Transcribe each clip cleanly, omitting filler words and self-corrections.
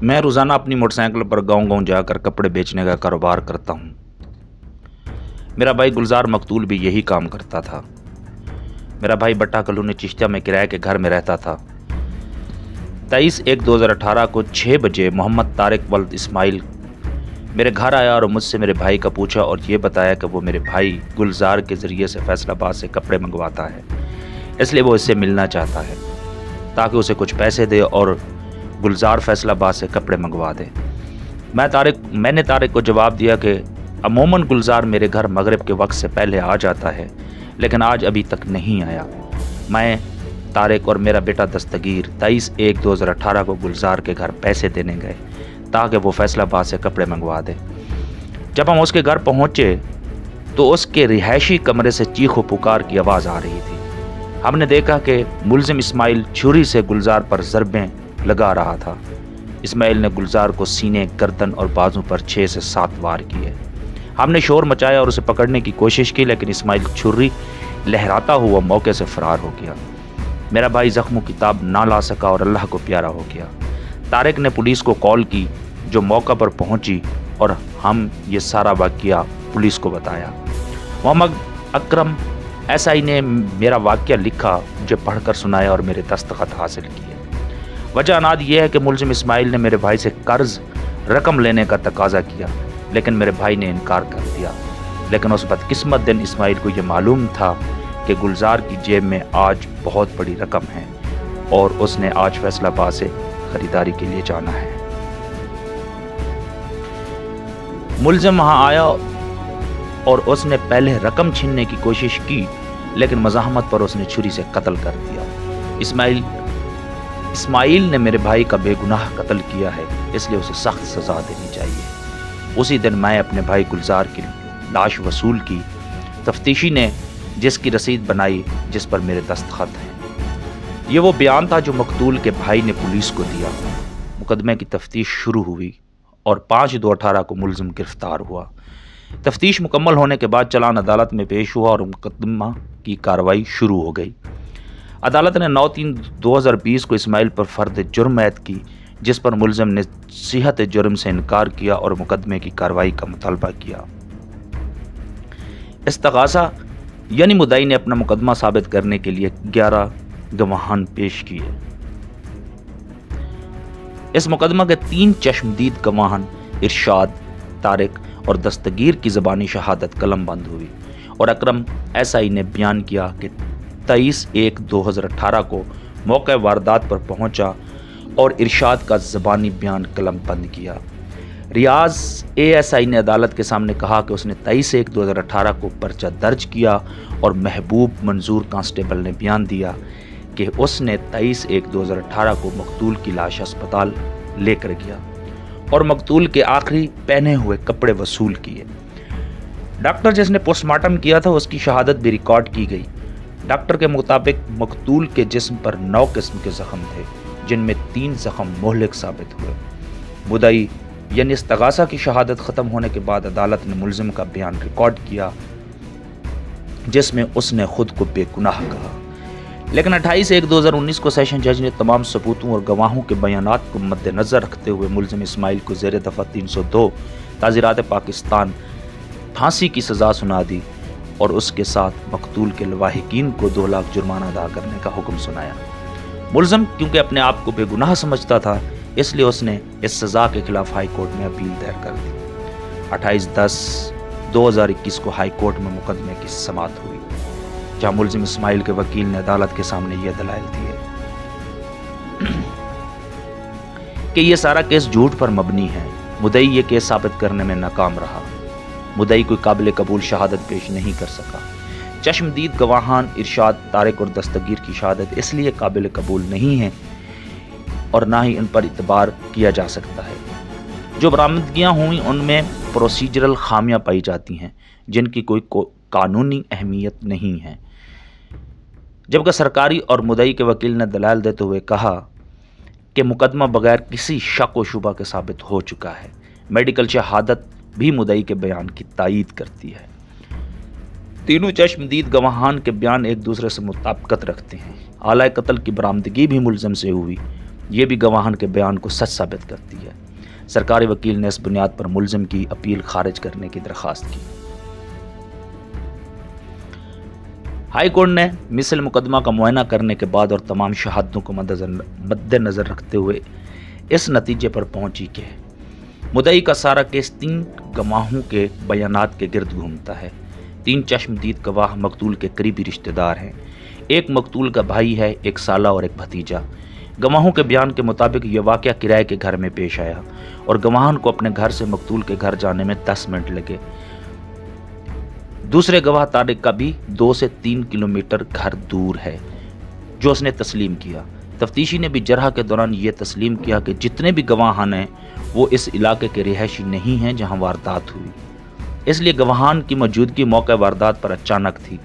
मैं रोज़ाना अपनी मोटरसाइकिल पर गांव-गांव जाकर कपड़े बेचने का कारोबार करता हूं। मेरा भाई गुलजार मकतूल भी यही काम करता था। मेरा भाई बट्टा कॉलोनी चिश्तिया में किराए के घर में रहता था। 23/1/2018 को 6 बजे मोहम्मद तारिक वल्द इस्माइल मेरे घर आया और मुझसे मेरे भाई का पूछा और ये बताया कि वो मेरे भाई गुलजार के ज़रिए से फैसलाबाद से कपड़े मंगवाता है, इसलिए वो इससे मिलना चाहता है ताकि उसे कुछ पैसे दे और गुलजार फैसलाबाद से कपड़े मंगवा दे। मैंने तारिक को जवाब दिया कि अमूमन गुलजार मेरे घर मगरिब के वक्त से पहले आ जाता है, लेकिन आज अभी तक नहीं आया। मैं, तारिक और मेरा बेटा दस्तगीर 23/1/2018 को गुलजार के घर पैसे देने गए ताकि वो फैसलाबाद से कपड़े मंगवा दे। जब हम उसके घर पहुंचे तो उसके रिहायशी कमरे से चीखो पुकार की आवाज़ आ रही थी। हमने देखा कि मुलजिम इस्माइल छुरी से गुलजार पर ज़रबें लगा रहा था। इस्माइल ने गुलजार को सीने, गर्दन और बाजू पर 6 से 7 वार किए। हमने शोर मचाया और उसे पकड़ने की कोशिश की, लेकिन इस्माइल छुरी लहराता हुआ मौके से फरार हो गया। मेरा भाई जख्मों की ताब ना ला सका और अल्लाह को प्यारा हो गया। तारिक ने पुलिस को कॉल की, जो मौका पर पहुंची और हम ये सारा वाक़या पुलिस को बताया। मोहम्मद अकरम SI ने मेरा वाक़या लिखा, मुझे पढ़कर सुनाया और मेरे दस्तखत हासिल किए। वजह अनाद यह है कि मुलजिम इस्माइल ने मेरे भाई से कर्ज रकम लेने का तकाजा किया, लेकिन मेरे भाई ने इनकार कर दिया। लेकिन उस बदकिस्मत दिन इस्माइल को यह मालूम था कि गुलजार की जेब में आज बहुत बड़ी रकम है और उसने आज फैसलाबाद से खरीदारी के लिए जाना है। मुलजिम वहां आया और उसने पहले रकम छीनने की कोशिश की, लेकिन मज़ाहमत पर उसने छुरी से कत्ल कर दिया। इस्माइल ने मेरे भाई का बेगुनाह कत्ल किया है, इसलिए उसे सख्त सज़ा देनी चाहिए। उसी दिन मैं अपने भाई गुलजार की लाश वसूल की। तफ्तीशी ने जिसकी रसीद बनाई, जिस पर मेरे दस्तखत हैं। ये वो बयान था जो मकतूल के भाई ने पुलिस को दिया। मुकदमे की तफ्तीश शुरू हुई और 5/2/18 को मुलजिम गिरफ्तार हुआ। तफ्तीश मुकम्मल होने के बाद चालान अदालत में पेश हुआ और मुकदमा की कार्रवाई शुरू हो गई। अदालत ने 9/3/2020 को इस्माइल पर फर्द जुर्म ऐद की, जिस पर मुलजिम ने सिहत जुर्म से इनकार किया और मुकदमे की कार्रवाई का मुतालबा किया। इस्तग़ासा यानी मुद्दाई ने अपना मुकदमा साबित करने के लिए 11 गवाहान पेश किए। इस मुकदमा के 3 चश्मदीद गवाहान इरशाद, तारिक और दस्तगीर की ज़बानी शहादत कलम बंद हुई और अकरम SI ने बयान किया कि 23/1/2018 को मौके वारदात पर पहुंचा और इरशाद का ज़बानी बयान कलम बंद किया। रियाज ASI ने अदालत के सामने कहा कि उसने 23/1/2018 को पर्चा दर्ज किया और महबूब मंजूर कांस्टेबल ने बयान दिया कि उसने 23/1/2018 को मकतूल की लाश अस्पताल लेकर गया और मकतूल के आखिरी पहने हुए कपड़े वसूल किए। डॉक्टर जिसने पोस्टमार्टम किया था उसकी शहादत भी रिकॉर्ड की गई। डॉक्टर के मुताबिक मकतूल के जिस्म पर 9 किस्म के ज़ख्म थे, जिनमें 3 ज़ख्म मुहलिक साबित हुए। मुद्दई यानी इस्तग़ासा की शहादत ख़त्म होने के बाद अदालत ने मुलजिम का बयान रिकॉर्ड किया, जिसमें उसने खुद को बेगुनाह कहा। लेकिन 28/1/2019 को सेशन जज ने तमाम सबूतों और गवाहों के बयानात को मद्देनज़र रखते हुए मुलजिम इस्माइल को ज़ेर दफ़ा 302 ताज़ीरात पाकिस्तान फांसी की सज़ा सुना दी और उसके साथ मकतूल के लवाहिकीन को 2 लाख जुर्माना अदा करने का हुक्म सुनाया। मुलजिम क्योंकि अपने आप को बेगुनाह समझता था, इसलिए उसने इस सज़ा के खिलाफ हाई कोर्ट में अपील दायर कर दी। 28/10/2021 को हाई कोर्ट में मुकदमे की समाअत हुई, जहां मुलजिम इस्माइल के वकील ने अदालत के सामने यह दलाइल दिए कि यह सारा केस झूठ पर मबनी है। मुद्दई ये केस साबित करने में नाकाम रहा। मुद्दई कोई काबिल कबूल शहादत पेश नहीं कर सका। चश्मदीद गवाहान इरशाद, तारिक और दस्तगीर की शहादत इसलिए काबिल कबूल नहीं है और ना ही इन पर इतबार किया जा सकता है। जो बरामदगियाँ हुई उनमें प्रोसीजरल खामियां पाई जाती हैं, जिनकी कोई कानूनी अहमियत नहीं है। जबकि सरकारी और मुद्दई के वकील ने दलाइल देते हुए कहा कि मुकदमा बगैर किसी शक व शुबा के साबित हो चुका है। मेडिकल शहादत भी मुद्दई के बयान की तायीद करती है। तीनों चश्मदीद गवाहान के बयान एक दूसरे से मुताबिकत रखते हैं। आला कत्ल की बरामदगी भी मुलजिम से हुई। یہ بھی گواہان کے بیان کو سچ ثابت کرتی ہے۔ سرکاری وکیل نے اس بنیاد پر ملزم کی اپیل خارج کرنے کی درخواست کی۔ ہائی کورٹ نے مثل مقدمہ کا معائنہ کرنے کے بعد اور تمام شہادتوں کو مد نظر رکھتے ہوئے اس نتیجے پر پہنچی کہ مدعی کا سارا کیس 3 گواہوں کے بیانات کے گرد گھومتا ہے۔ 3 چشمدید گواہ مقتول کے قریبی رشتہ دار ہیں۔ ایک مقتول کا بھائی ہے، ایک سالہ اور ایک بھتیجا۔ گواہوں کے بیان کے مطابق یہ واقعہ کرائے کے گھر میں پیش آیا اور گواہان کو اپنے گھر سے مقتول کے گھر جانے میں 10 منٹ لگے۔ دوسرے گواہ طارق کا بھی 2 سے 3 کلومیٹر گھر دور ہے، جو اس نے تسلیم کیا۔ تفتیشی نے بھی جرح کے دوران یہ تسلیم کیا کہ جتنے بھی گواہان ہیں وہ اس علاقے کے رہائشی نہیں ہیں جہاں واردات ہوئی، اس لیے گواہان کی موجودگی موقع واردات پر اچانک تھی،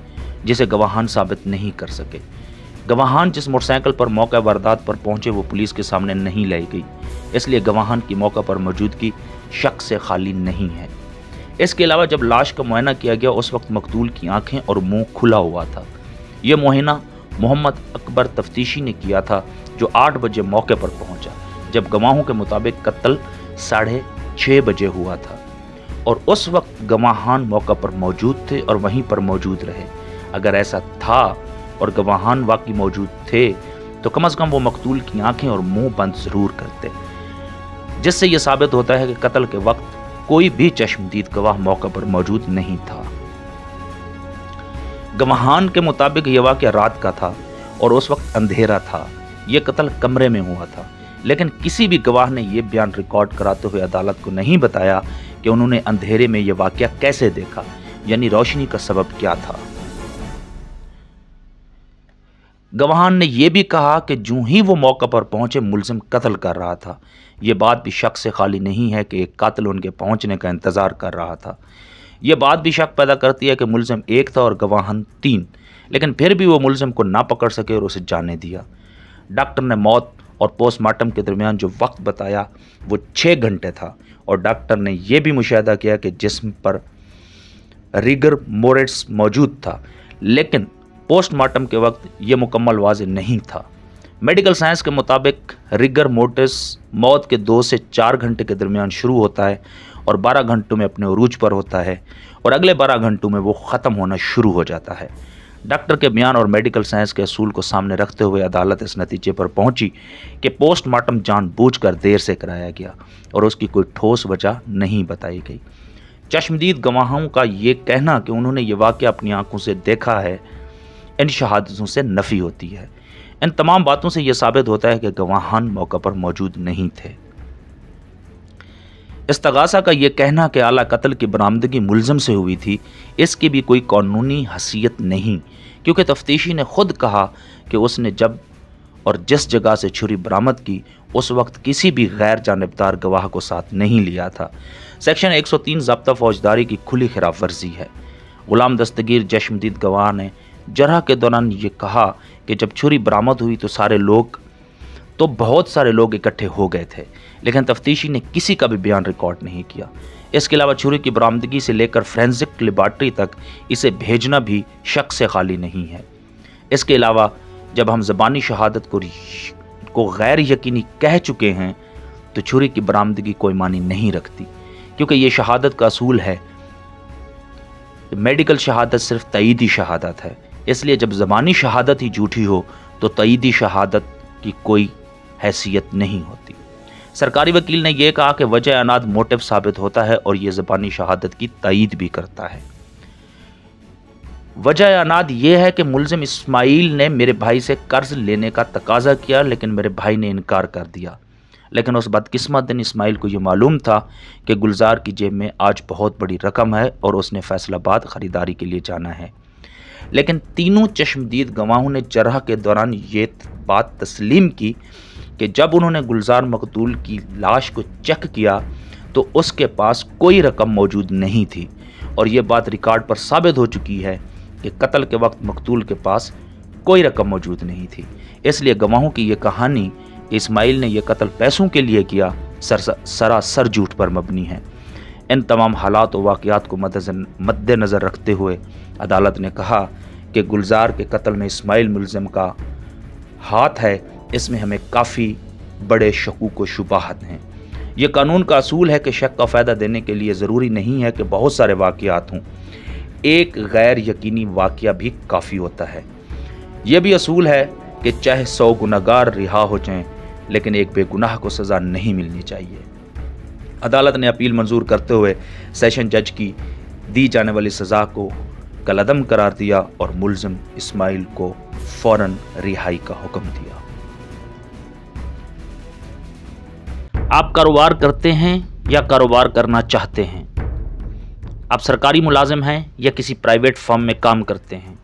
جسے گواہان ثابت نہیں کر سکے۔ گواہان جس موٹر سائیکل پر موقع واردات پر پہنچے وہ پولیس کے سامنے نہیں لائی گئی، اس لیے گواہان کی موقع پر موجودگی شک سے خالی نہیں ہے۔ اس کے علاوہ جب لاش کا معائنہ کیا گیا اس وقت مقتول کی آنکھیں اور منہ کھلا ہوا تھا۔ یہ معائنہ محمد اکبر تفتیشی نے کیا تھا، جو 8 بجے موقع پر پہنچا، جب گواہوں کے مطابق قتل 6:30 بجے ہوا تھا، اور اس وقت گواہان موقع پر موجود تھے اور وہیں پر موجود رہے۔ اگر ایسا تھا اور گواہان واقعی موجود تھے تو کم از کم وہ مقتول کی آنکھیں اور منہ بند ضرور کرتے، جس سے یہ ثابت ہوتا ہے کہ قتل کے وقت کوئی بھی چشمدید گواہ موقع پر موجود نہیں تھا۔ گواہان کے مطابق یہ واقعہ رات کا تھا اور اس وقت اندھیرا تھا۔ یہ قتل کمرے میں ہوا تھا، لیکن کسی بھی گواہ نے یہ بیان ریکارڈ کراتے ہوئے عدالت کو نہیں بتایا کہ انہوں نے اندھیرے میں یہ واقعہ کیسے دیکھا، یعنی روشنی کا سبب کیا تھا۔ گواہان نے یہ بھی کہا کہ جو ہی وہ موقع پر پہنچے ملزم قتل کر رہا تھا۔ یہ بات بھی شک سے خالی نہیں ہے کہ ایک قاتل ان کے پہنچنے کا انتظار کر رہا تھا۔ یہ بات بھی شک پیدا کرتی ہے کہ ملزم 1 تھا اور گواہان 3، لیکن پھر بھی وہ ملزم کو نہ پکڑ سکے اور اسے جانے دیا۔ ڈاکٹر نے موت اور پوسٹ مارٹم کے درمیان جو وقت بتایا وہ 6 گھنٹے تھا، اور ڈاکٹر نے یہ بھی مشاہدہ کیا کہ جسم پر ریگر مورٹس موجود تھا، لیکن پوسٹ مارٹم کے وقت یہ مکمل واضح نہیں تھا۔ میڈیکل سائنس کے مطابق ریگر مورٹس موت کے 2 سے 4 گھنٹے کے درمیان شروع ہوتا ہے اور 12 گھنٹوں میں اپنے عروج پر ہوتا ہے، اور اگلے 12 گھنٹوں میں وہ ختم ہونا شروع ہو جاتا ہے۔ ڈاکٹر کے بیان اور میڈیکل سائنس کے اصول کو سامنے رکھتے ہوئے عدالت اس نتیجے پر پہنچی کہ پوسٹ مارٹم جان بوجھ کر دیر سے کرایا گیا اور اس کی کوئی ٹھوس وجہ نہیں بتائی گئی۔ چشمدید گواہوں کا یہ کہنا کہ انہوں نے یہ واقعہ اپنی آنکھوں سے دیکھا ہے، ان شہادتوں سے نفی ہوتی ہے۔ ان تمام باتوں سے یہ ثابت ہوتا ہے کہ گواہان موقع پر موجود نہیں تھے۔ استغاثہ کا یہ کہنا کہ اعلیٰ قتل کی برآمدگی ملزم سے ہوئی تھی، اس کی بھی کوئی قانونی حیثیت نہیں، کیونکہ تفتیشی نے خود کہا کہ اس نے جب اور جس جگہ سے چھری برآمد کی اس وقت کسی بھی غیر جانبدار گواہ کو ساتھ نہیں لیا تھا۔ سیکشن 103 ضابطہ فوجداری کی کھلی خلاف ورزی ہے۔ غلام دستگیر چشمدید گواہ نے جرح کے دوران یہ کہا کہ جب چھری برآمد ہوئی تو بہت سارے لوگ اکٹھے ہو گئے تھے، لیکن تفتیشی نے کسی کا بھی بیان ریکارڈ نہیں کیا۔ اس کے علاوہ چھری کی برآمدگی سے لے کر فورینسک لیبارٹری تک اسے بھیجنا بھی شک سے خالی نہیں ہے۔ اس کے علاوہ جب ہم زبانی شہادت کو غیر یقینی کہہ چکے ہیں تو چھری کی برآمدگی کوئی معنی نہیں رکھتی، کیونکہ یہ شہادت کا اصول ہے۔ میڈیکل شہادت صرف تائیدی شہادت ہے، اس لیے جب زبانی شہادت ہی جھوٹی ہو تو تائیدی شہادت کی کوئی حیثیت نہیں ہوتی۔ سرکاری وکیل نے یہ کہا کہ وجہ عناد موٹیو ثابت ہوتا ہے اور یہ زبانی شہادت کی تائید بھی کرتا ہے۔ وجہ عناد یہ ہے کہ ملزم اسماعیل نے میرے بھائی سے قرض لینے کا تقاضا کیا، لیکن میرے بھائی نے انکار کر دیا، لیکن اس بدقسمت دن اسماعیل کو یہ معلوم تھا کہ گلزار کی جیب میں آج بہت بڑی رقم ہے اور اس نے فیصل آباد خریداری کے لیے جانا ہے۔ لیکن تینوں چشمدید گواہوں نے جرح کے دوران یہ بات تسلیم کی کہ جب انہوں نے گلزار مقتول کی لاش کو چیک کیا تو اس کے پاس کوئی رقم موجود نہیں تھی، اور یہ بات ریکارڈ پر ثابت ہو چکی ہے کہ قتل کے وقت مقتول کے پاس کوئی رقم موجود نہیں تھی۔ اس لیے گواہوں کی یہ کہانی کہ اسماعیل نے یہ قتل پیسوں کے لیے کیا سراسر جھوٹ پر مبنی ہے۔ ان تمام حالات و واقعات کو مد نظر رکھتے ہوئے عدالت نے کہا کہ گلزار کے قتل میں اسماعیل ملزم کا ہاتھ ہے، اس میں ہمیں کافی बड़े शकूक व शुबाहत हैं। ये कानून का असूल है कि शक का फ़ायदा देने के लिए ज़रूरी नहीं है कि बहुत सारे वाक़यात हों, एक गैर यकीनी वाक़या भी काफ़ी होता है। यह भी असूल है कि चाहे 100 गुनहगार रिहा हो जाएं, लेकिन एक बेगुनाह को सज़ा नहीं मिलनी चाहिए। अदालत ने अपील मंजूर करते हुए सेशन जज की दी जाने वाली सज़ा को कलअदम करार दिया और मुल्ज़िम इस्माइल को फ़ौरन रिहाई का हुक्म दिया। आप कारोबार करते हैं या कारोबार करना चाहते हैं? आप सरकारी मुलाजिम हैं या किसी प्राइवेट फर्म में काम करते हैं?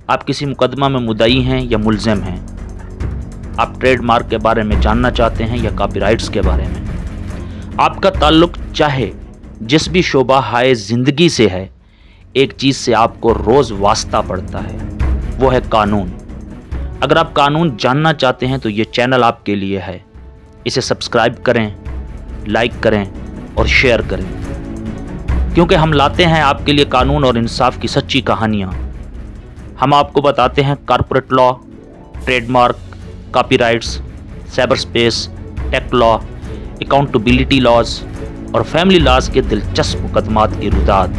आप किसी मुकदमा में मुद्दई हैं या मुल्ज़िम हैं? आप ट्रेडमार्क के बारे में जानना चाहते हैं या कॉपीराइट्स के बारे में? आपका ताल्लुक़ चाहे जिस भी शोबा हाय ज़िंदगी से है, एक चीज़ से आपको रोज़ वास्ता पड़ता है, वो है कानून। अगर आप कानून जानना चाहते हैं तो ये चैनल आपके लिए है। इसे सब्सक्राइब करें, लाइक करें और शेयर करें, क्योंकि हम लाते हैं आपके लिए कानून और इंसाफ की सच्ची कहानियाँ। हम आपको बताते हैं corporate law, trademark, copyrights, cyber space, tech law, accountability laws और फैमिली लॉज के दिलचस्प मुकदमात की रुदात।